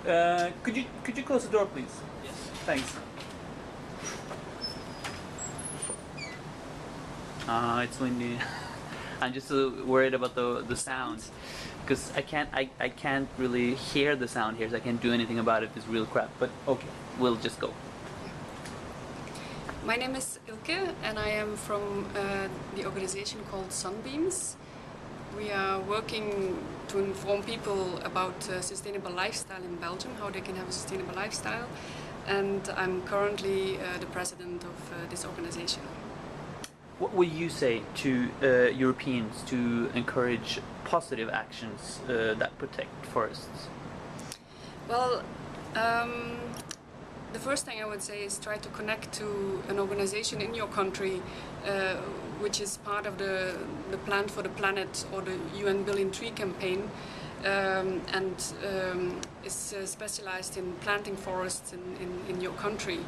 Could you close the door, please? Yes. Thanks. It's windy. I'm just worried about the sound, because I can't really hear the sound here, so I can't do anything about it. It's real crap. But okay, we'll just go. My name is Ilke and I am from the organization called Sunbeams. We are working to inform people about sustainable lifestyle in Belgium, how they can have a sustainable lifestyle, and I'm currently the president of this organization. What would you say to Europeans to encourage positive actions that protect forests? Well, the first thing I would say is try to connect to an organization in your country which is part of the Plan for the Planet or the UN Billion Tree campaign, and is specialized in planting forests in your country,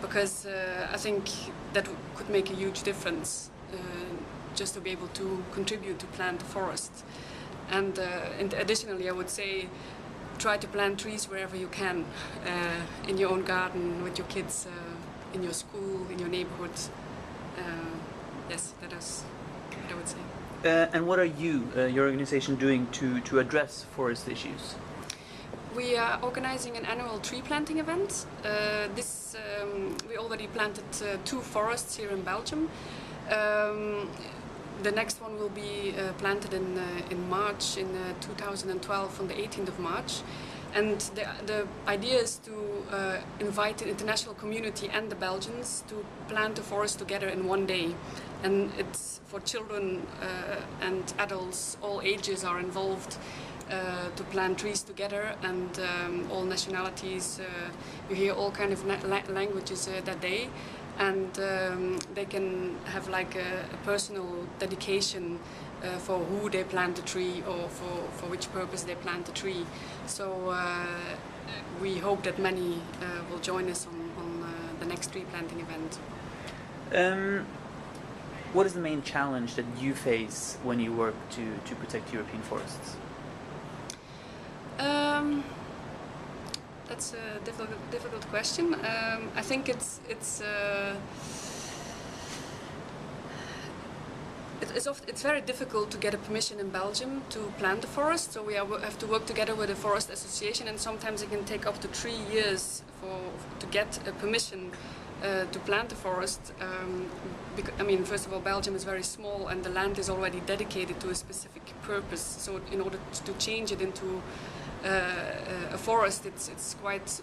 because I think that could make a huge difference just to be able to contribute to plant forests. And additionally, I would say try to plant trees wherever you can, in your own garden, with your kids, in your school, in your neighborhood. Yes, that is what I would say. And what are you, your organization, doing to address forest issues? We are organizing an annual tree planting event. We already planted 2 forests here in Belgium. The next one will be planted in March, in 2012, on the 18th of March. And the idea is to invite the international community and the Belgians to plant the forest together in one day. And it's for children and adults, all ages are involved to plant trees together, and all nationalities. You hear all kind of languages that day. And they can have like a personal dedication for who they plant the tree, or for which purpose they plant the tree. So we hope that many will join us on the next tree planting event. What is the main challenge that you face when you work to protect European forests? That's a difficult question. I think it's very difficult to get a permission in Belgium to plant the forest. So we have to work together with a forest association, and sometimes it can take up to 3 years to get a permission to plant the forest. I mean, first of all, Belgium is very small, and the land is already dedicated to a specific purpose. So in order to change it into a forest, it's quite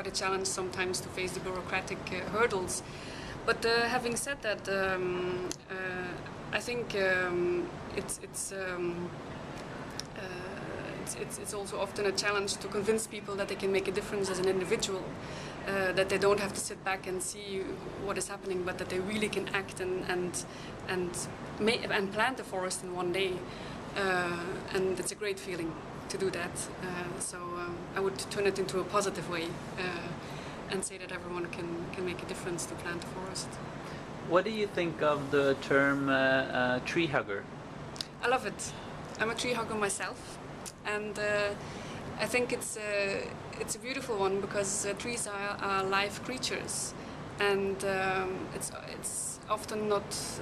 a challenge sometimes to face the bureaucratic hurdles. But having said that, I think it's also often a challenge to convince people that they can make a difference as an individual, that they don't have to sit back and see what is happening, but that they really can act and plant the forest in one day. And it's a great feeling to do that. So I would turn it into a positive way and say that everyone can make a difference to plant a forest. What do you think of the term tree hugger? I love it. I'm a tree hugger myself, and I think it's a beautiful one, because trees are live creatures, and it's often not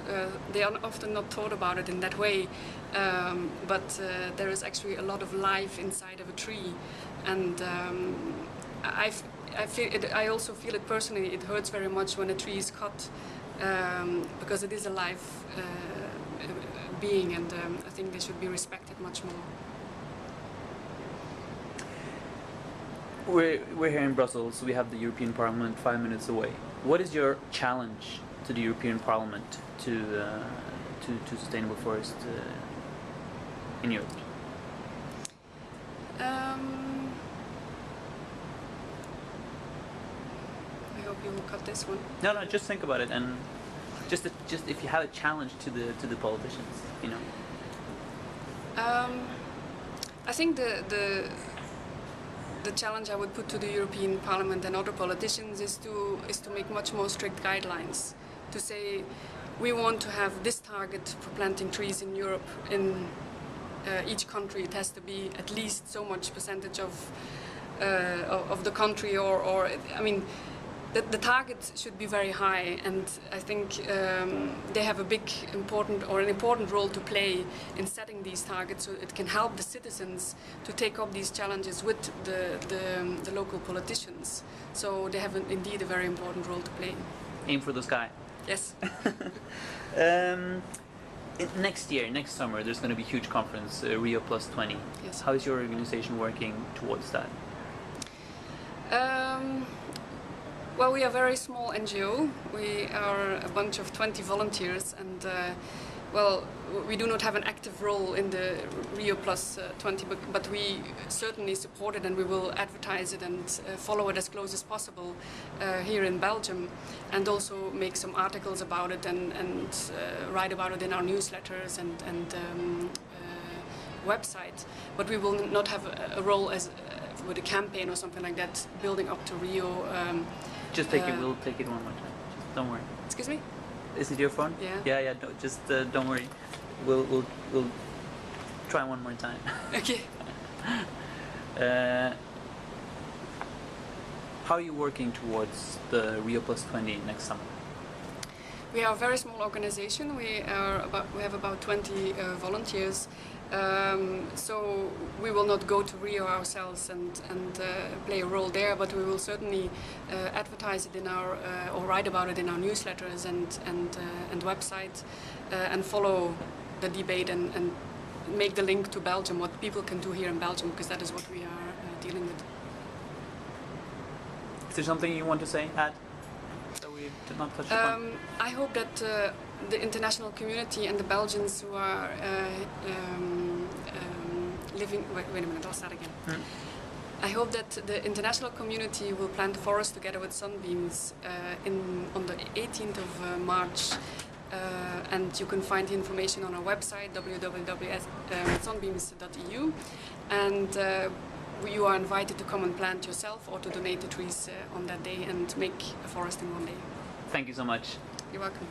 they are often not thought about it in that way, but there is actually a lot of life inside of a tree, and I also feel it personally. It hurts very much when a tree is cut, because it is a live being, and I think they should be respected much more. We're here in Brussels. We have the European Parliament 5 minutes away. What is your challenge to the European Parliament to sustainable forest in Europe? I hope you will cut this one. No, just think about it, and just if you have a challenge to the politicians, you know. I think the challenge I would put to the European Parliament and other politicians is to make much more strict guidelines. To say, we want to have this target for planting trees in Europe. In each country, it has to be at least so much percentage of of the country, or I mean, the target should be very high, and I think they have an important role to play in setting these targets, so it can help the citizens to take up these challenges with the local politicians. So they have indeed a very important role to play. Aim for the sky. Yes. Next year, next summer, there's going to be a huge conference, Rio Plus 20. Yes. How is your organization working towards that? Well, we are a very small NGO. We are a bunch of 20 volunteers, and well, we do not have an active role in the Rio Plus 20, but we certainly support it, and we will advertise it and follow it as close as possible here in Belgium, and also make some articles about it and write about it in our newsletters and website. But we will not have a role as with a campaign or something like that, building up to Rio. Just take it. We'll take it one more time. Just don't worry. Excuse me? Is it your phone? Yeah. Yeah. Don't worry. We'll try one more time. Okay. How are you working towards the Rio Plus 20 next summer? We are a very small organization. We have about 20 volunteers. So we will not go to Rio ourselves and play a role there, but we will certainly advertise it in our or write about it in our newsletters and website, and follow the debate and make the link to Belgium, what people can do here in Belgium, because that is what we are dealing with. Is there something you want to say, add, that we did not touch upon? I hope that the international community and the Belgians who are living... Wait a minute, I'll start again. I hope that the international community will plant a forest together with Sunbeams on the 18th of March. And you can find the information on our website, www.sunbeams.eu. And you are invited to come and plant yourself or to donate the trees on that day and make a forest in one day. Thank you so much. You're welcome.